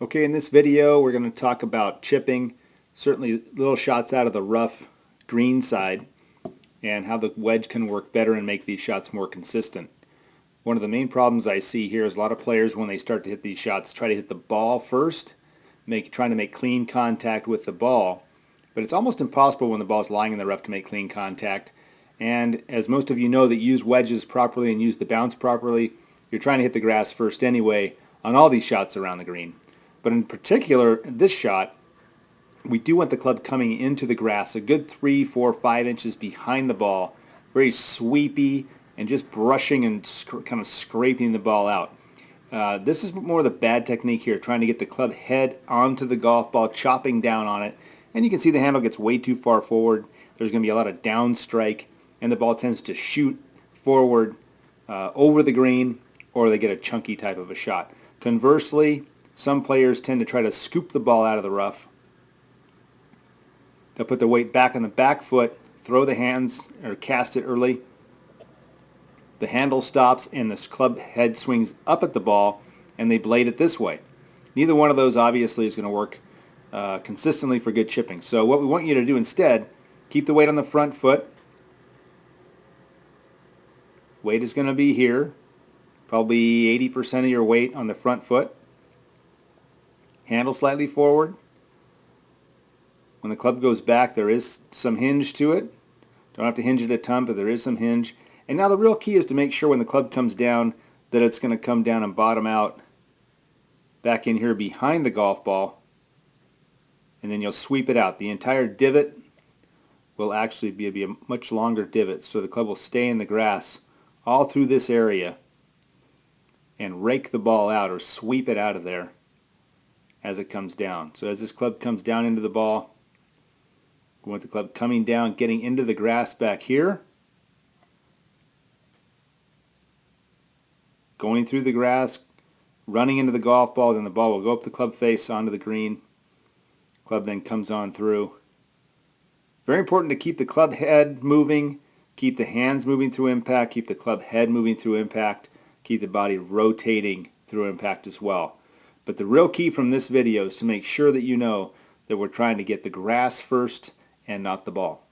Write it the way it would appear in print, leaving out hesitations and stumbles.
Okay, in this video we're going to talk about chipping, certainly little shots out of the rough green side, and how the wedge can work better and make these shots more consistent. One of the main problems I see here is a lot of players, when they start to hit these shots, try to hit the ball first, trying to make clean contact with the ball, but it's almost impossible when the ball's lying in the rough to make clean contact. And as most of you know that use wedges properly and use the bounce properly, you're trying to hit the grass first anyway on all these shots around the green. But in particular, this shot, we do want the club coming into the grass a good 3, 4, 5 inches behind the ball, very sweepy and just brushing and kind of scraping the ball out. This is more the bad technique here, trying to get the club head onto the golf ball, chopping down on it. And you can see the handle gets way too far forward. There's going to be a lot of down strike, and the ball tends to shoot forward over the green, or they get a chunky type of a shot. Conversely, some players tend to try to scoop the ball out of the rough. They'll put their weight back on the back foot, throw the hands, or cast it early. The handle stops and the club head swings up at the ball, and they blade it this way. Neither one of those obviously is going to work consistently for good chipping. So what we want you to do instead, keep the weight on the front foot. Weight is going to be here, probably 80% of your weight on the front foot. Handle slightly forward. When the club goes back, there is some hinge to it. Don't have to hinge it a ton, but there is some hinge. And now the real key is to make sure when the club comes down that it's going to come down and bottom out back in here behind the golf ball. And then you'll sweep it out. The entire divot will actually be a much longer divot, so the club will stay in the grass all through this area and rake the ball out or sweep it out of there as it comes down. So as this club comes down into the ball, we want the club coming down, getting into the grass back here, going through the grass, running into the golf ball, then the ball will go up the club face onto the green. Club then comes on through. Very important to keep the club head moving, keep the hands moving through impact, keep the club head moving through impact, keep the body rotating through impact as well. But the real key from this video is to make sure that you know that we're trying to get the grass first and not the ball.